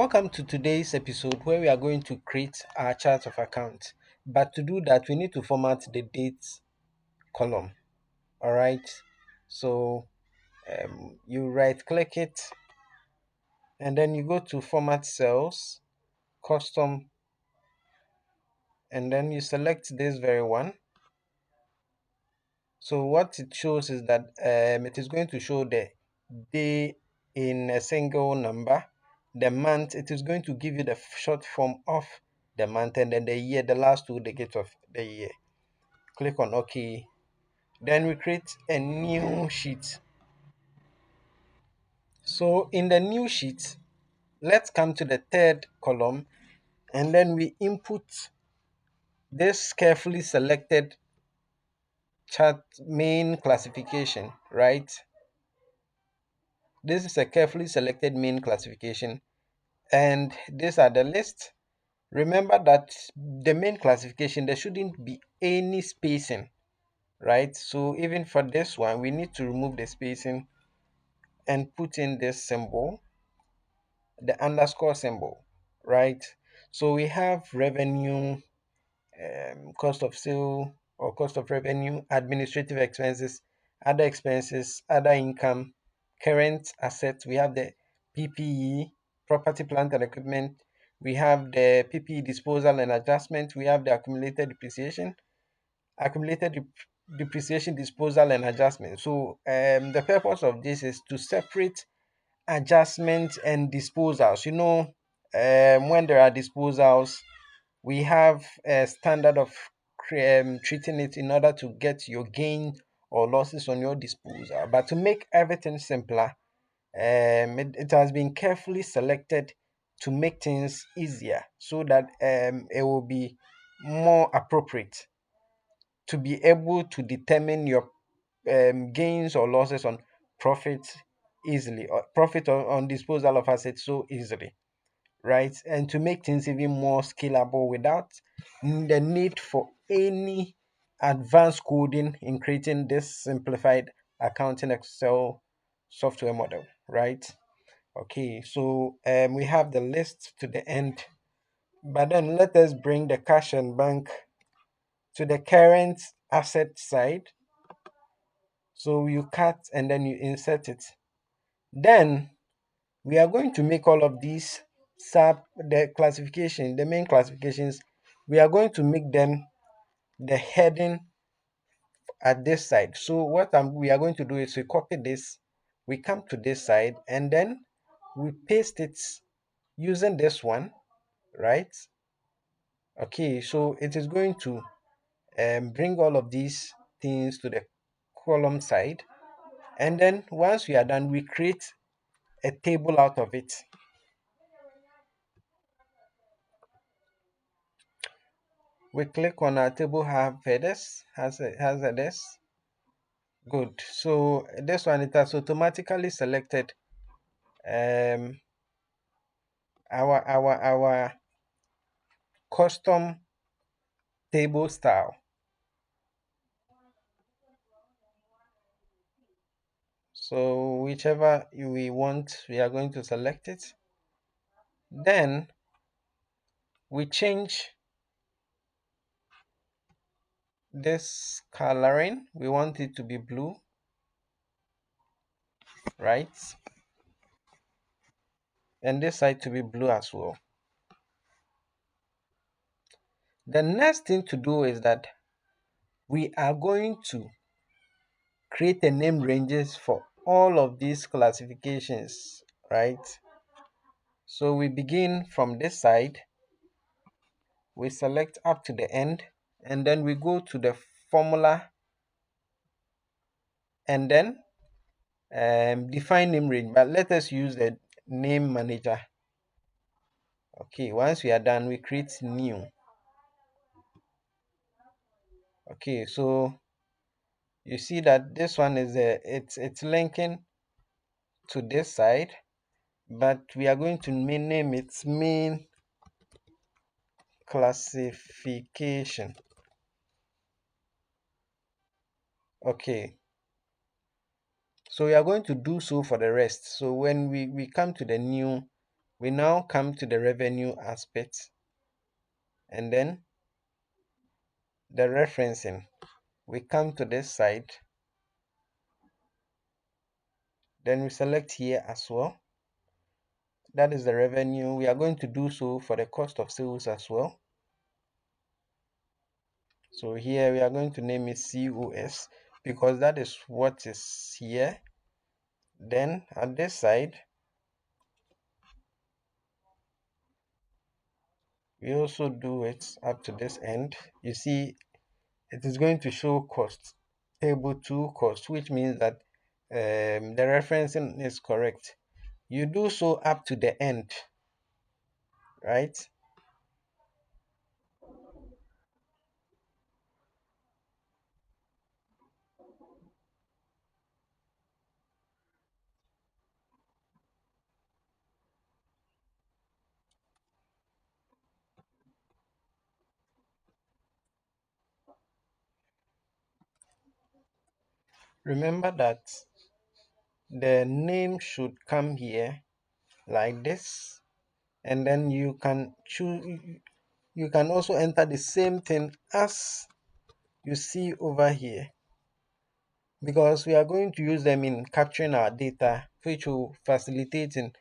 Welcome to today's episode where we are going to create our chart of account. But to do that, we need to format the dates column. All right. So you right click it and then you go to format cells, custom, and then you select this very one. So what it shows is that it is going to show the day in a single number, the month. It is going to give you the short form of the month, and then the year, the last two digits of the year. Click on OK. Then we create a new sheet. So in the new sheet, let's come to the third column, and then we input this carefully selected chart main classification, right? This is a carefully selected main classification, and these are the lists. Remember that the main classification, there shouldn't be any spacing, right? So even for this one, we need to remove the spacing and put in this symbol, the underscore symbol, right? So we have revenue, cost of sale or cost of revenue, administrative expenses, other expenses, other income, current assets. We have the PPE, property, plant, and equipment. We have the PPE disposal and adjustment. We have the accumulated depreciation, disposal, and adjustment. So the purpose of this is to separate adjustments and disposals. When there are disposals, we have a standard of treating it in order to get your gain or losses on your disposal. But to make everything simpler, it has been carefully selected to make things easier so that it will be more appropriate to be able to determine your gains or losses on profit easily, or profit on disposal of assets so easily, right? And to make things even more scalable without the need for any advanced coding in creating this simplified accounting Excel software model, right? Okay, so we have the list to the end, but then let us bring the cash and bank to the current asset side. So you cut and then you insert it. Then we are going to make all of these the main classifications. We are going to make them the heading at this side. So we are going to do is we copy this, we come to this side, and then we paste it using this one, right? Okay, so it is going to bring all of these things to the column side, and then once we are done, we create a table out of it. We click on our table have headers, has headers. Good. So this one, it has automatically selected um our custom table style. So whichever we want, we are going to select it. Then we change this coloring. We want it to be blue, right? And this side to be blue as well. The next thing to do is that we are going to create a name ranges for all of these classifications, right? So we begin from this side, we select up to the end, and then we go to the formula, and then define name range, but let us use the name manager. Okay, once we are done, we create new. Okay, so you see that this one is it's linking to this side, but we are going to name it main classification. Okay, so we are going to do so for the rest. So when we come to the new We now come to the revenue aspect, and then the referencing. We come to this side, then we select here as well. That is the revenue. We are going to do so for the cost of sales as well. So here we are going to name it COS because that is what is here. Then at this side, we also do it up to this end. You see, it is going to show cost, table 2 cost, which means that the referencing is correct. You do so up to the end, right? Remember that the name should come here like this, and then you can choose, you can also enter the same thing as you see over here, because we are going to use them in capturing our data, which will facilitate in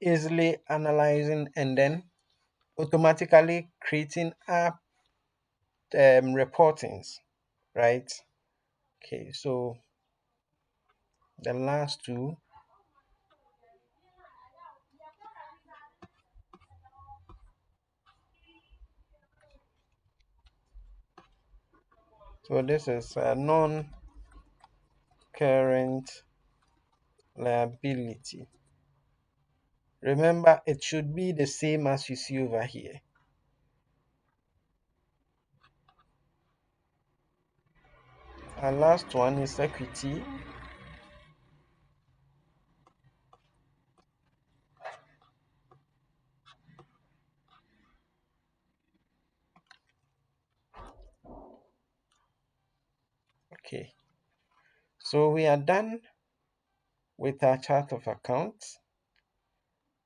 easily analyzing and then automatically creating our reportings, right? Okay, so the last two. So this is a non-current liability. Remember, it should be the same as you see over here. Our last one is equity. Okay, so we are done with our chart of accounts.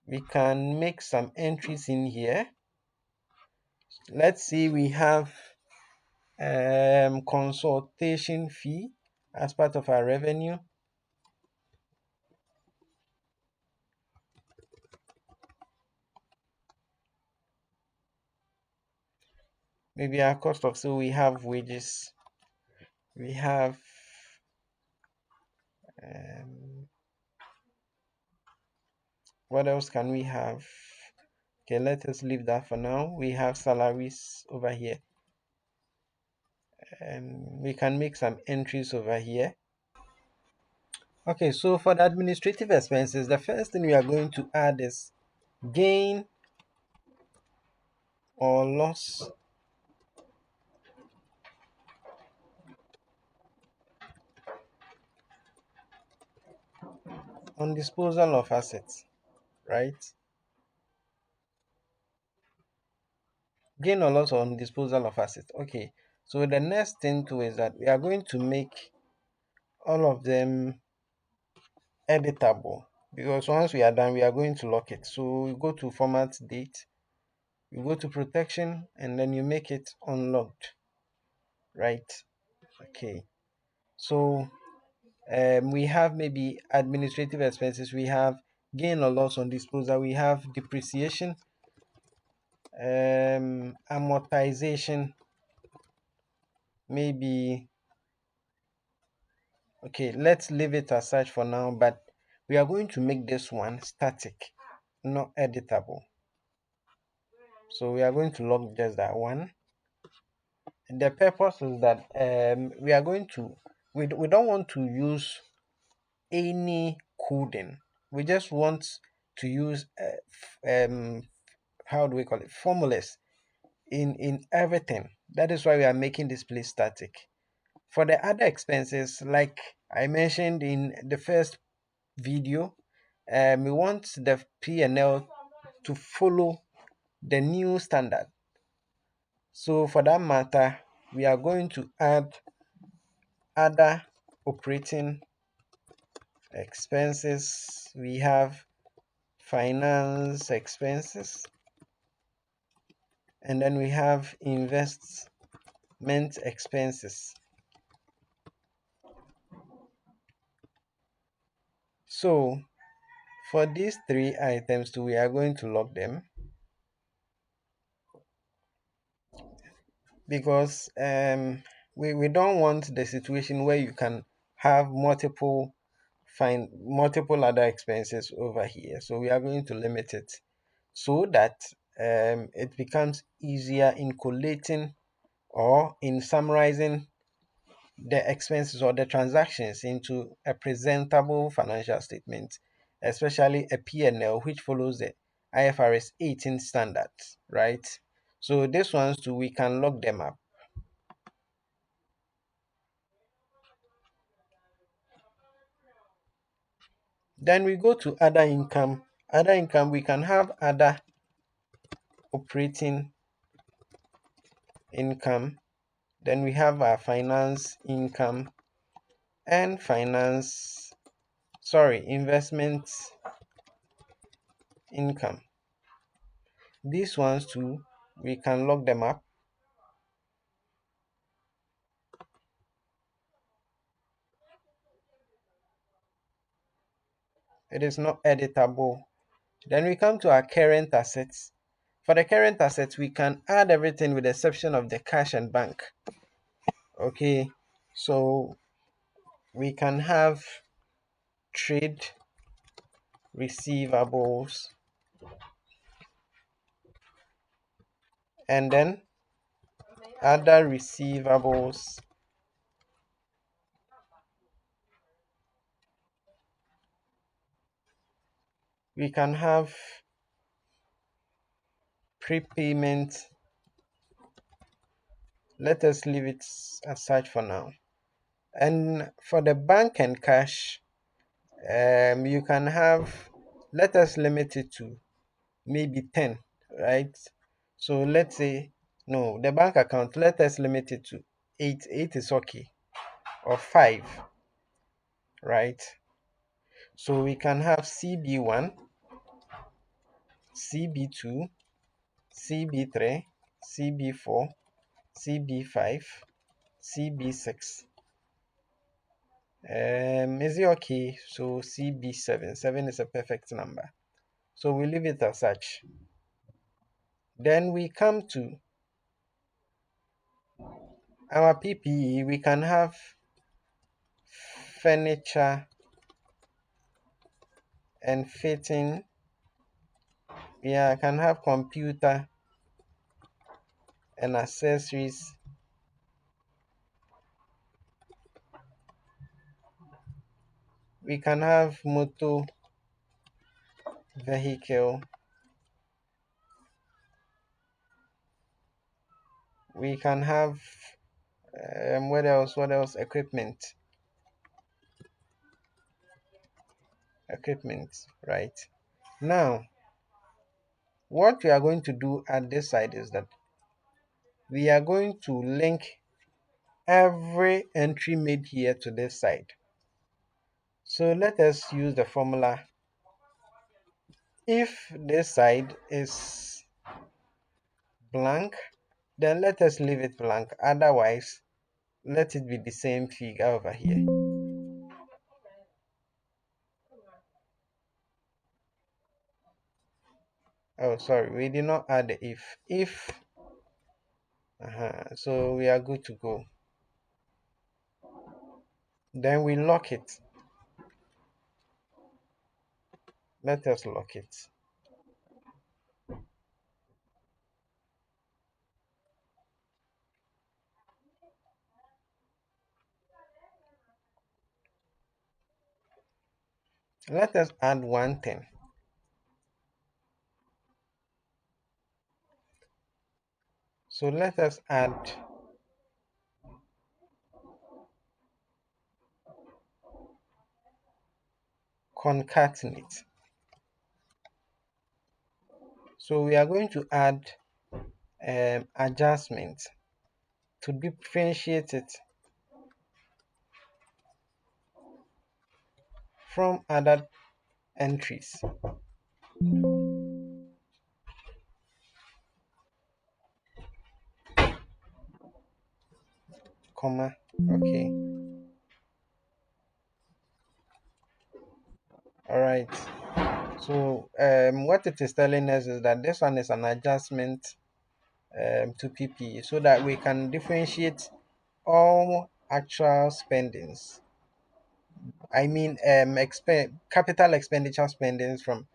We can make some entries in here. Let's see, we have consultation fee as part of our revenue. Maybe our cost of sale, we have wages, we have um, what else can we have? Okay, let us leave that for now. We have salaries over here, and we can make some entries over here. Okay, so for the administrative expenses, the first thing we are going to add is gain or loss on disposal of assets, right? Gain or loss on disposal of assets. Okay, so the next thing too is that we are going to make all of them editable, because once we are done, we are going to lock it. So we go to format date, you go to protection, and then you make it unlocked, right? Okay, so we have maybe administrative expenses, we have gain or loss on disposal, we have depreciation, amortization, maybe. Okay, let's leave it as such for now, but we are going to make this one static, not editable. So we are going to log just that one. And the purpose is that we are going to, we don't want to use any coding. We just want to use how do we call it, formulas in everything. That is why we are making this place static. For the other expenses, like I mentioned in the first video, we want the P&L to follow the new standard. So for that matter, we are going to add other operating expenses. We have finance expenses, and then we have investment expenses. So for these three items too, we are going to log them because we don't want the situation where you can have multiple other expenses over here. So we are going to limit it so that it becomes easier in collating or in summarizing the expenses or the transactions into a presentable financial statement, especially a P&L which follows the IFRS 18 standards, right? So these ones too, we can lock them up. Then we go to other income. Other income, we can have other operating income. Then we have our finance income and investment income. These ones too, we can lock them up. It is not editable. Then we come to our current assets. For the current assets, we can add everything with the exception of the cash and bank. Okay, so we can have trade receivables, and then other receivables, we can have prepayment. Let us leave it as such for now. And for the bank and cash, you can have, let us limit it to maybe 10, right? So let's say, no, the bank account, let us limit it to 8. 8 is okay, or 5, right? So we can have CB1, CB2, CB3, CB4, CB5, CB6. Is it okay? So CB7. 7 is a perfect number. So we leave it as such. Then we come to our PPE. We can have furniture and fitting. Yeah, I can have computer and accessories. We can have motor vehicle. We can have what else? What else? Equipment. Equipment, right? Now, what we are going to do at this side is that we are going to link every entry made here to this side. So let us use the formula. If this side is blank, then let us leave it blank. Otherwise, let it be the same figure over here. Oh, sorry, we did not add the if. So we are good to go. Then we lock it. Let us lock it. Let us add one thing. So let us add concatenate. So we are going to add adjustment to differentiate it from other entries. comma. Okay. All right. So what it is telling us is that this one is an adjustment to PPE so that we can differentiate all actual spendings. I mean, capital expenditure spendings from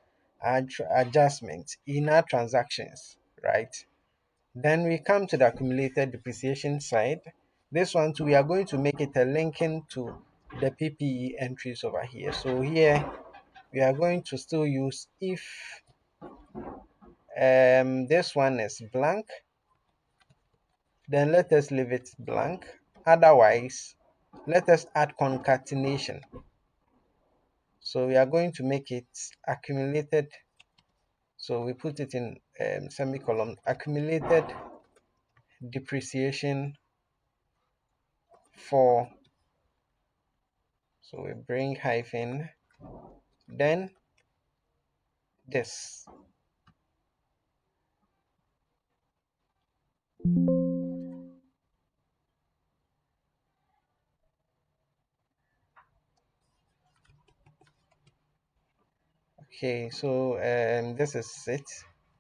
adjustments in our transactions, right? Then we come to the accumulated depreciation side. This one too, we are going to make it a linking to the PPE entries over here. So here we are going to still use if this one is blank, then let us leave it blank. Otherwise, let us add concatenation. So we are going to make it accumulated. So we put it in semicolon, accumulated depreciation for, so we bring hyphen, then this. Okay, so this is it.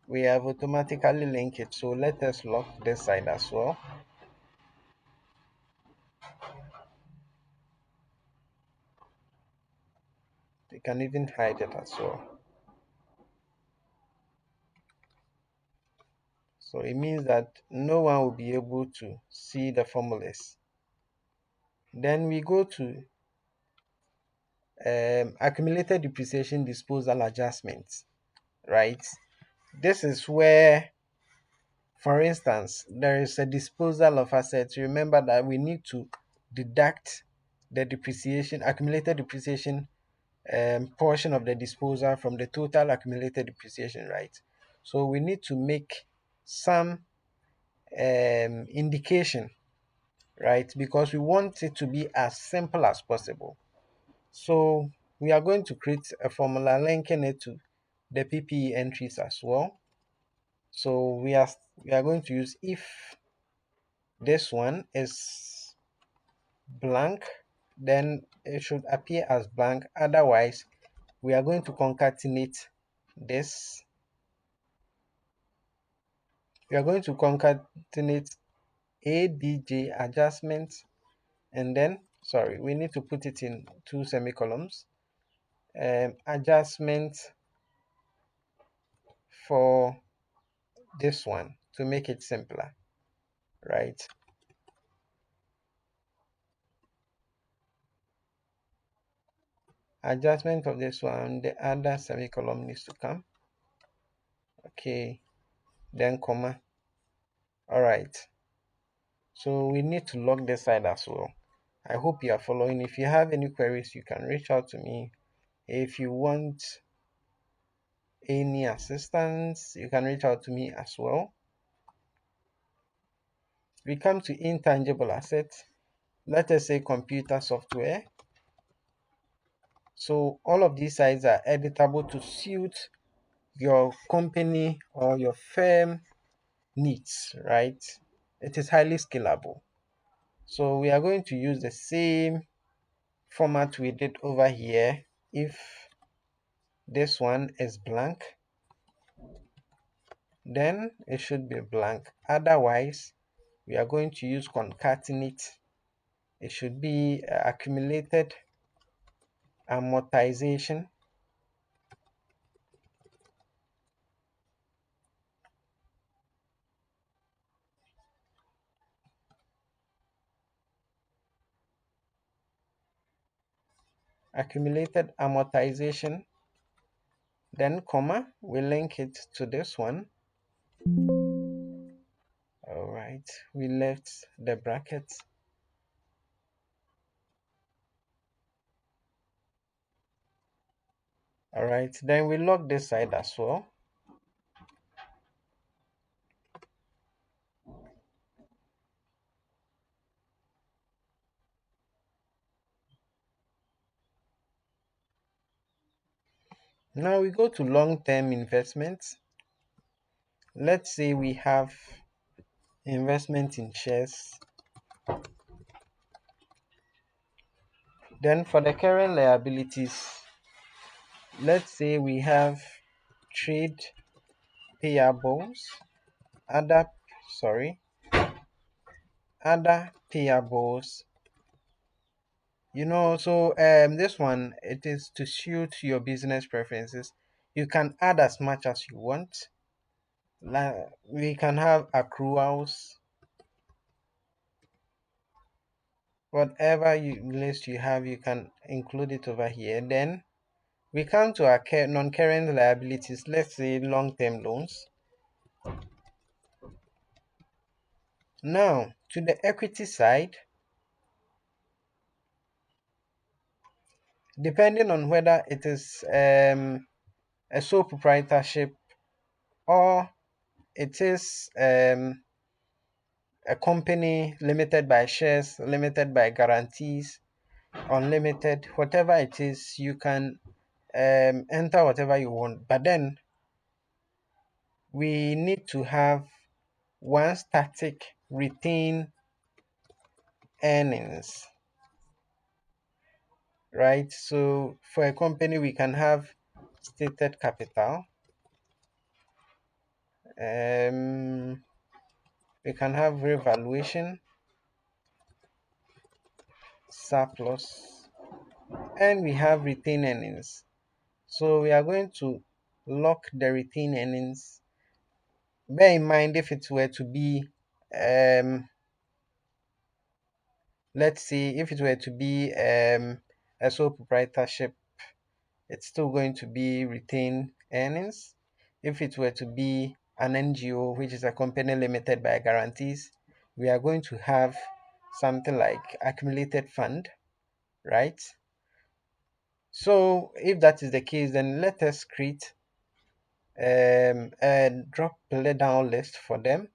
We have automatically linked it. So let us lock this side as well. You can even hide it as well. So it means that no one will be able to see the formulas. Then we go to accumulated depreciation disposal adjustments, right? This is where, for instance, there is a disposal of assets. Remember that we need to deduct the depreciation, accumulated depreciation portion of the disposal from the total accumulated depreciation, right? So we need to make some indication, right? Because we want it to be as simple as possible. So we are going to create a formula linking it to the PPE entries as well. So we are going to use if this one is blank, then it should appear as blank. Otherwise, we are going to concatenate this. We are going to concatenate ADJ adjustments, and then, sorry, we need to put it in two semicolons. Adjustment for this one to make it simpler, right? Adjustment of this one, the other semicolon needs to come. Okay, then comma. All right. So we need to log this side as well. I hope you are following. If you have any queries, you can reach out to me. If you want any assistance, you can reach out to me as well. We come to intangible assets. Let us say computer software. So all of these sides are editable to suit your company or your firm needs, right? It is highly scalable. So we are going to use the same format we did over here. If this one is blank, then it should be blank. Otherwise, we are going to use concatenate. It should be accumulated amortization, accumulated amortization, then comma, we link it to this one. All right, we left the brackets. All right, then we log this side as well. Now we go to long-term investments. Let's say we have investment in shares. Then for the current liabilities, let's say we have trade payables, other sorry, other payables. So this one, it is to suit your business preferences. You can add as much as you want. We can have accruals, whatever list you have, you can include it over here. Then we come to our non-current liabilities, let's say long-term loans. Now, to the equity side, depending on whether it is a sole proprietorship or it is a company limited by shares, limited by guarantees, unlimited, whatever it is, you can enter whatever you want. But then we need to have one static retained earnings, right? So for a company, we can have stated capital. Um, we can have revaluation, surplus, and we have retained earnings. So we are going to lock the retained earnings. Bear in mind, if it were to be, let's say, if it were to be a sole proprietorship, it's still going to be retained earnings. If it were to be an NGO, which is a company limited by guarantees, we are going to have something like accumulated fund, right? So if that is the case, then let us create a drop down list for them.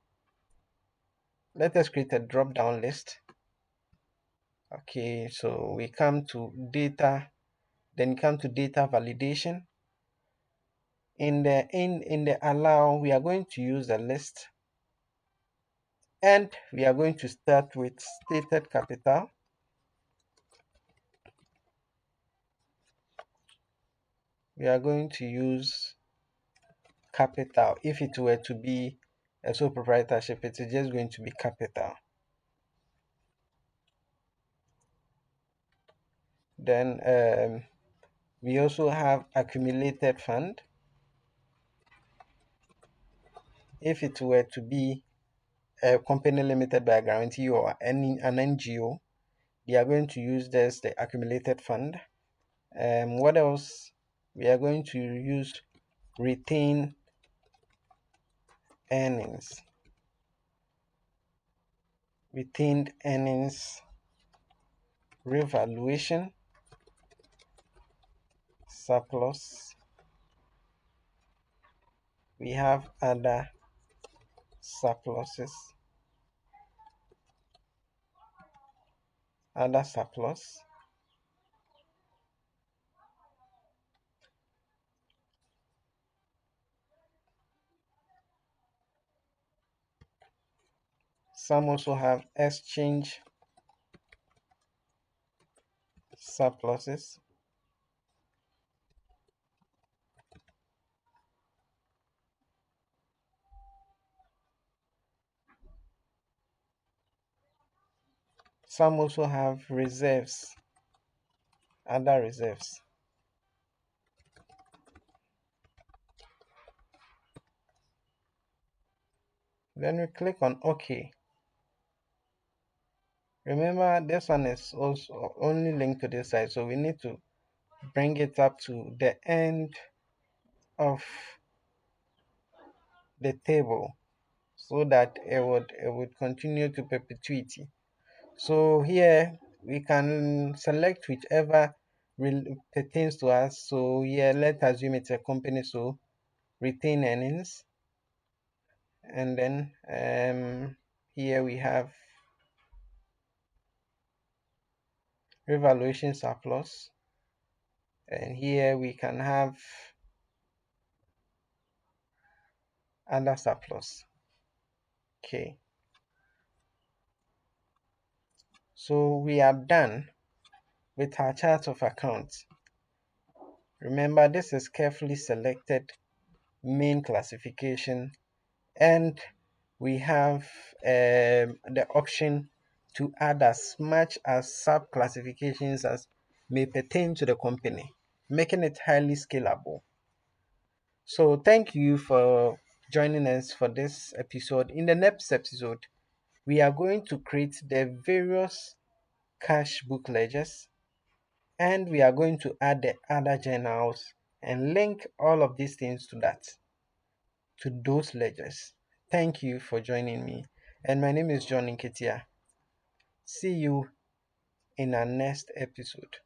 Let us create a drop down list. Okay, so we come to data, then come to data validation. In the allow, we are going to use a list, and we are going to start with stated capital. We are going to use capital. If it were to be a sole proprietorship, it is just going to be capital. Then we also have accumulated fund. If it were to be a company limited by guarantee or an NGO, we are going to use this the accumulated fund. What else? We are going to use retain earnings. Retained earnings, revaluation, surplus. We have other surpluses, other surplus. Some also have exchange surpluses. Some also have reserves, other reserves. Then we click on OK. Remember, this one is also only linked to this side, so we need to bring it up to the end of the table so that it would continue to perpetuity. So here we can select whichever pertains to us. So here, let's assume it's a company, so retain earnings, and then here we have revaluation surplus, and here we can have under surplus. Okay, so we are done with our chart of accounts. Remember, this is carefully selected main classification, and we have the option to add as much as sub classifications as may pertain to the company, making it highly scalable. So thank you for joining us for this episode. In the next episode, we are going to create the various cash book ledgers, and we are going to add the other journals and link all of these things to those ledgers. Thank you for joining me. And my name is John Nketia. See you in our next episode.